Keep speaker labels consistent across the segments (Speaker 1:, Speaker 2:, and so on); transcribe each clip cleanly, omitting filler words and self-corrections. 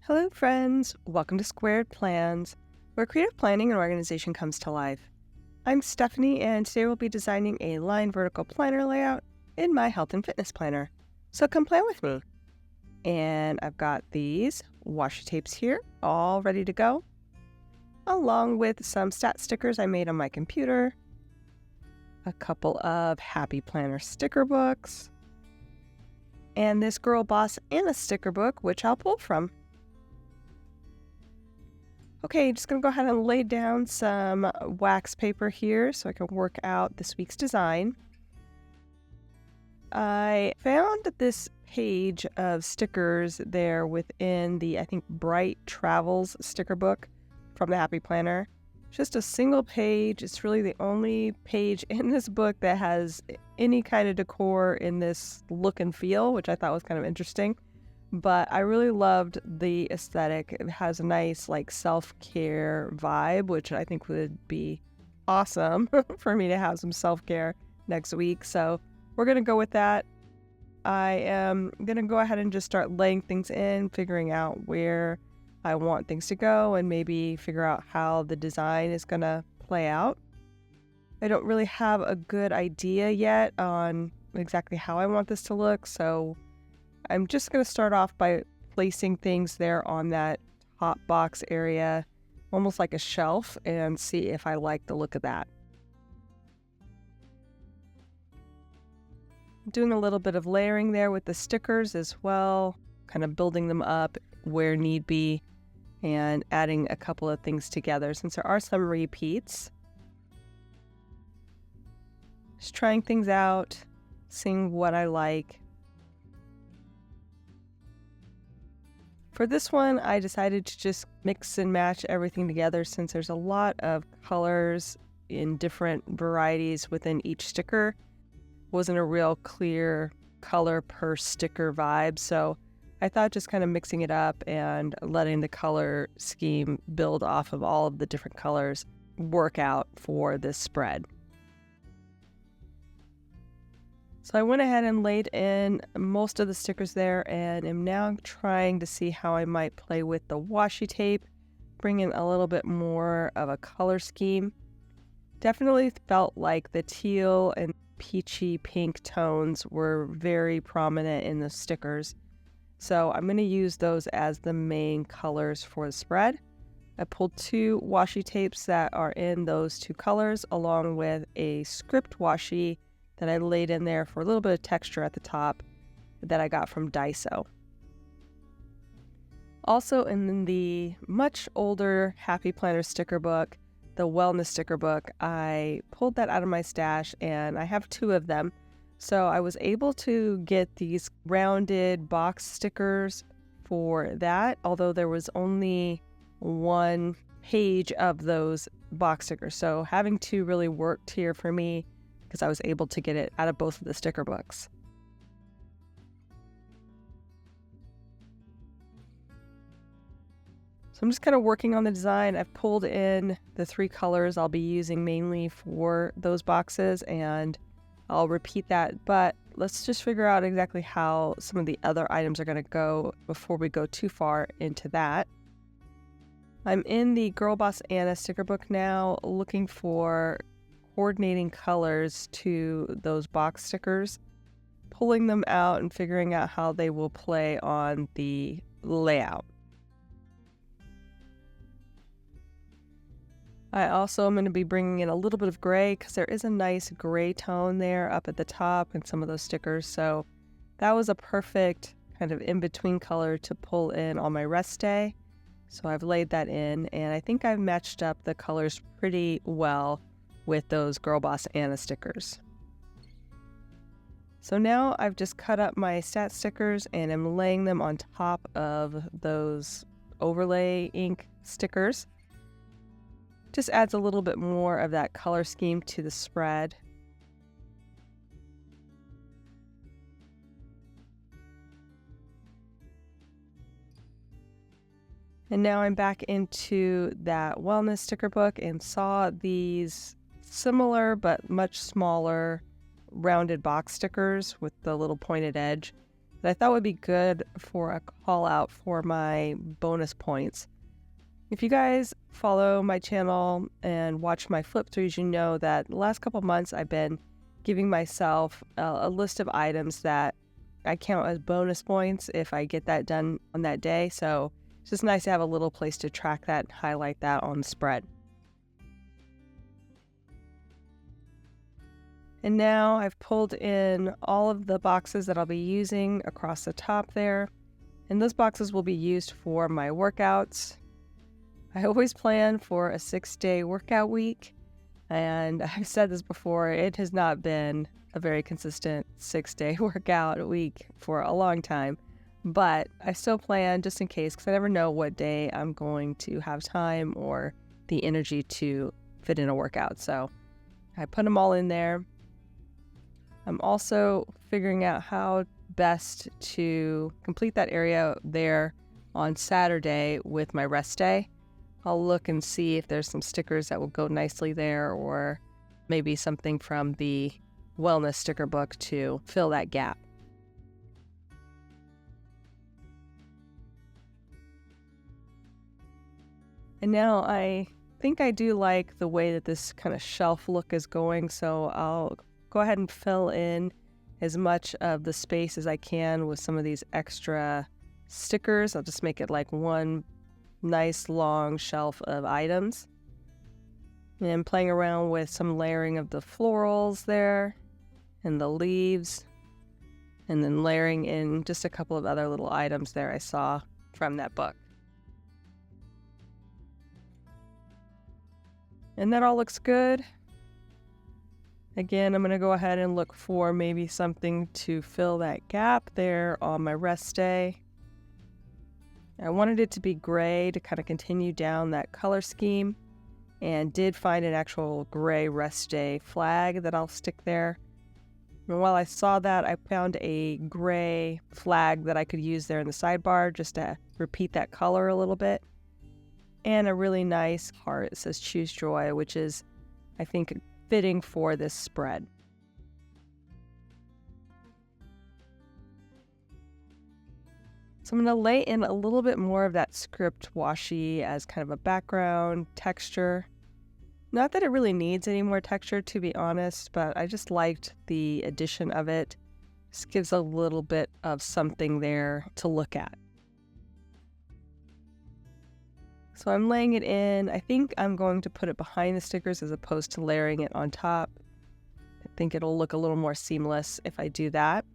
Speaker 1: Hello friends, welcome to Squaird Plans, where creative planning and organization comes to life. I'm Stephanie and today we'll be designing a line vertical planner layout in my health and fitness planner. So come plan with me. And I've got these washi tapes here, all ready to go, along with some stat stickers I made on my computer, a couple of Happy Planner sticker books, and this Girl Boss Anna sticker book, which I'll pull from. Okay, just going to go ahead and lay down some wax paper here so I can work out this week's design. I found this page of stickers there within the, I think, Bright Travels sticker book from the Happy Planner. Just a single page. It's really the only page in this book that has any kind of decor in this look and feel, which I thought was kind of interesting. But I really loved the aesthetic. It has a nice like self-care vibe, which I think would be awesome for me to have some self-care next week. So we're going to go with that. I am going to go ahead and just start laying things in, figuring out where I want things to go, and maybe figure out how the design is going to play out. I don't really have a good idea yet on exactly how I want this to look, so I'm just going to start off by placing things there on that top box area, almost like a shelf, and see if I like the look of that. Doing a little bit of layering there with the stickers as well, kind of building them up where need be, and adding a couple of things together since there are some repeats. Just trying things out, seeing what I like. For this one, I decided to just mix and match everything together since there's a lot of colors in different varieties within each sticker. Wasn't a real clear color per sticker vibe, so I thought just kind of mixing it up and letting the color scheme build off of all of the different colors work out for this spread. So I went ahead and laid in most of the stickers there and am now trying to see how I might play with the washi tape, bring in a little bit more of a color scheme. Definitely felt like the teal and peachy pink tones were very prominent in the stickers. So I'm going to use those as the main colors for the spread. I pulled two washi tapes that are in those two colors along with a script washi that I laid in there for a little bit of texture at the top that I got from Daiso. Also in the much older Happy Planner sticker book, the wellness sticker book, I pulled that out of my stash and I have two of them. So I was able to get these rounded box stickers for that, although there was only one page of those box stickers. So having two really worked here for me because I was able to get it out of both of the sticker books. So I'm just kind of working on the design. I've pulled in the three colors I'll be using mainly for those boxes, and I'll repeat that, but let's just figure out exactly how some of the other items are going to go before we go too far into that. I'm in the Girl Boss Anna sticker book now, looking for coordinating colors to those box stickers, pulling them out and figuring out how they will play on the layout. I also am going to be bringing in a little bit of gray because there is a nice gray tone there up at the top in some of those stickers. So that was a perfect kind of in-between color to pull in on my rest day. So I've laid that in, and I think I've matched up the colors pretty well with those Girl Boss Anna stickers. So now I've just cut up my stat stickers and am laying them on top of those overlay ink stickers. Just adds a little bit more of that color scheme to the spread. And now I'm back into that wellness sticker book and saw these similar but much smaller rounded box stickers with the little pointed edge. that I thought would be good for a call out for my bonus points. If you guys follow my channel and watch my flip throughs, you know that the last couple months I've been giving myself a list of items that I count as bonus points if I get that done on that day. So it's just nice to have a little place to track that and highlight that on the spread. And now I've pulled in all of the boxes that I'll be using across the top there. And those boxes will be used for my workouts. I always plan for a 6-day workout week. And I've said this before, it has not been a very consistent 6-day workout week for a long time. But I still plan just in case, because I never know what day I'm going to have time or the energy to fit in a workout. So I put them all in there. I'm also figuring out how best to complete that area there on Saturday with my rest day. I'll look and see if there's some stickers that will go nicely there, or maybe something from the wellness sticker book to fill that gap. And now I think I do like the way that this kind of shelf look is going, so I'll go ahead and fill in as much of the space as I can with some of these extra stickers. I'll just make it like one nice long shelf of items. And playing around with some layering of the florals there and the leaves, and then layering in just a couple of other little items there I saw from that book. And that all looks good. Again, I'm going to go ahead and look for maybe something to fill that gap there on my rest day. I wanted it to be gray to kind of continue down that color scheme, and did find an actual gray rest day flag that I'll stick there. And while I saw that, I found a gray flag that I could use there in the sidebar just to repeat that color a little bit. And a really nice heart. It says Choose Joy, which is, I think, fitting for this spread. So I'm going to lay in a little bit more of that script washi as kind of a background texture. Not that it really needs any more texture, to be honest, but I just liked the addition of it. Just gives a little bit of something there to look at. So I'm laying it in. I think I'm going to put it behind the stickers as opposed to layering it on top. I think it'll look a little more seamless if I do that.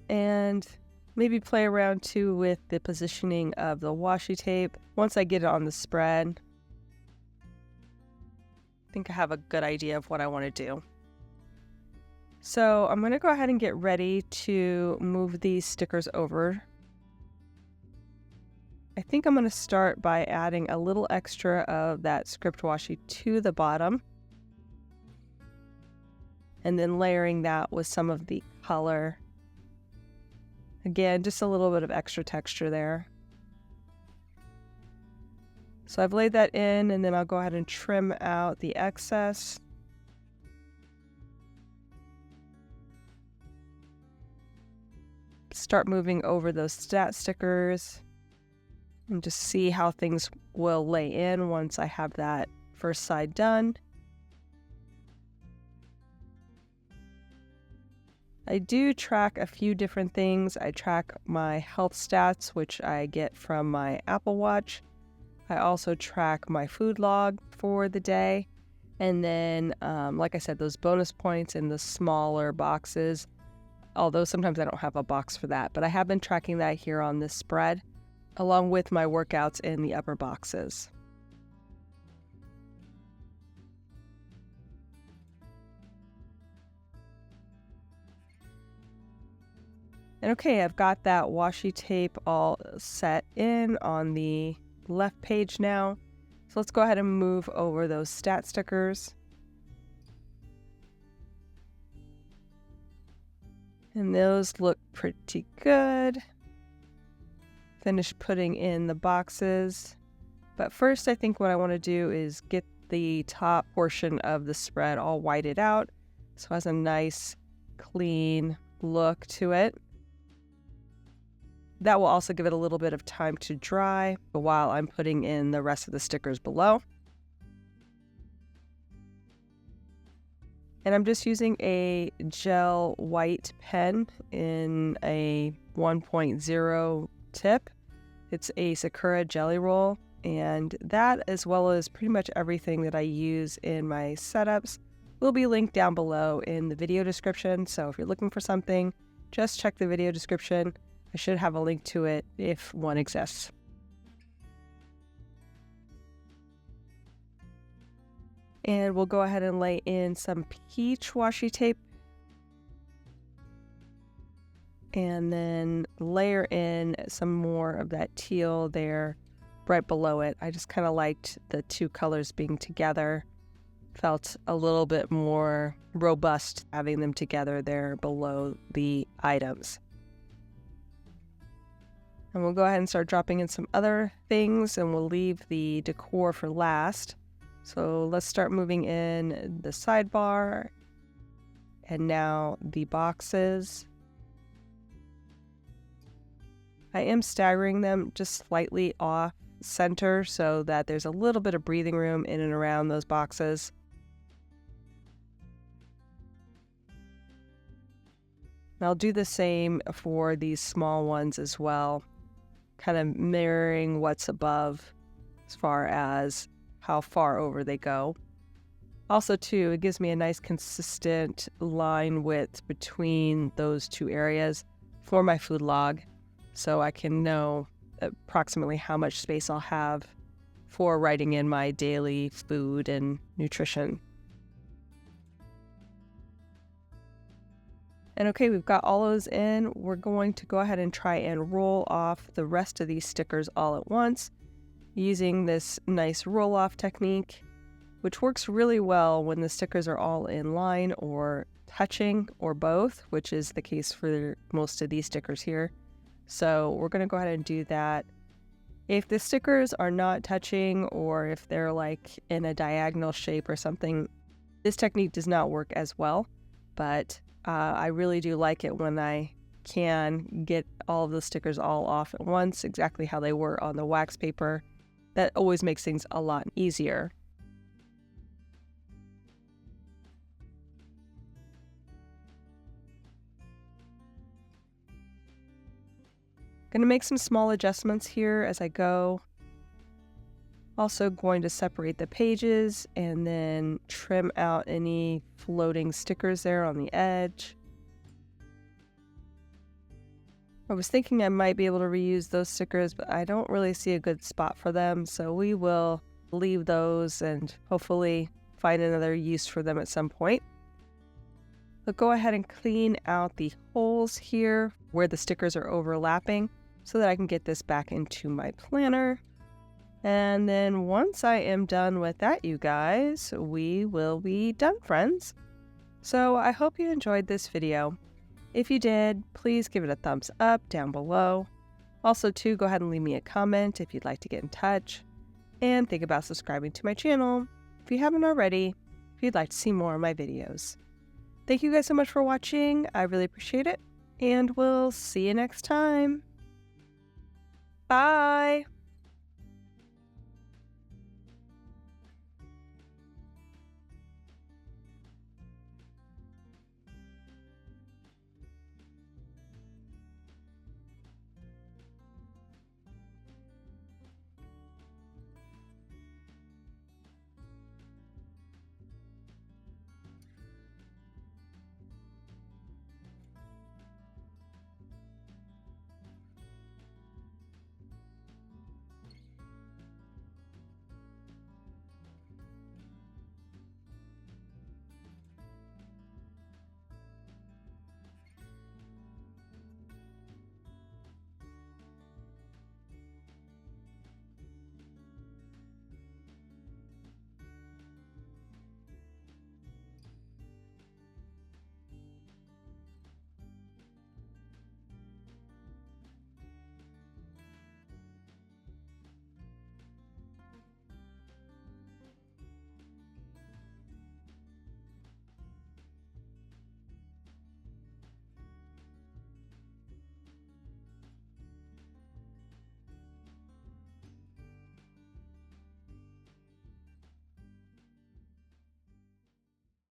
Speaker 1: And maybe play around too with the positioning of the washi tape once I get it on the spread. I think I have a good idea of what I want to do. So I'm going to go ahead and get ready to move these stickers over. I think I'm going to start by adding a little extra of that script washi to the bottom, and then layering that with some of the color. Again, just a little bit of extra texture there. So I've laid that in, and then I'll go ahead and trim out the excess. Start moving over those stat stickers and just see how things will lay in once I have that first side done. I do track a few different things. I track my health stats, which I get from my Apple Watch. I also track my food log for the day. And then, like I said, those bonus points in the smaller boxes, although sometimes I don't have a box for that. But I have been tracking that here on this spread, along with my workouts in the upper boxes. And okay, I've got that washi tape all set in on the left page now. So let's go ahead and move over those stat stickers. And those look pretty good. Finished putting in the boxes. But first, I think what I want to do is get the top portion of the spread all whited out so it has a nice, clean look to it. That will also give it a little bit of time to dry while I'm putting in the rest of the stickers below. And I'm just using a gel white pen in a 1.0 tip. It's a Sakura Jelly Roll, and that, as well as pretty much everything that I use in my setups, will be linked down below in the video description. So if you're looking for something, just check the video description. I should have a link to it if one exists. And we'll go ahead and lay in some peach washi tape. And then layer in some more of that teal there right below it. I just kind of liked the two colors being together. Felt a little bit more robust having them together there below the items. And we'll go ahead and start dropping in some other things, and we'll leave the decor for last. So let's start moving in the sidebar and now the boxes. I am staggering them just slightly off center so that there's a little bit of breathing room in and around those boxes. And I'll do the same for these small ones as well, kind of mirroring what's above as far as how far over they go. Also too, it gives me a nice consistent line width between those two areas for my food log, so I can know approximately how much space I'll have for writing in my daily food and nutrition. And okay, we've got all those in. We're going to go ahead and try and roll off the rest of these stickers all at once using this nice roll-off technique, which works really well when the stickers are all in line or touching or both, which is the case for most of these stickers here. So we're going to go ahead and do that. If the stickers are not touching, or if they're like in a diagonal shape or something, this technique does not work as well, but I really do like it when I can get all of the stickers all off at once, exactly how they were on the wax paper. That always makes things a lot easier. Going to make some small adjustments here as I go. Also going to separate the pages and then trim out any floating stickers there on the edge. I was thinking I might be able to reuse those stickers, but I don't really see a good spot for them, so we will leave those and hopefully find another use for them at some point. But go ahead and clean out the holes here where the stickers are overlapping so that I can get this back into my planner. And then once I am done with that, you guys, we will be done, friends. So I hope you enjoyed this video. If you did, please give it a thumbs up down below. Also, too, go ahead and leave me a comment if you'd like to get in touch. And think about subscribing to my channel if you haven't already, if you'd like to see more of my videos. Thank you guys so much for watching. I really appreciate it. And we'll see you next time. Bye!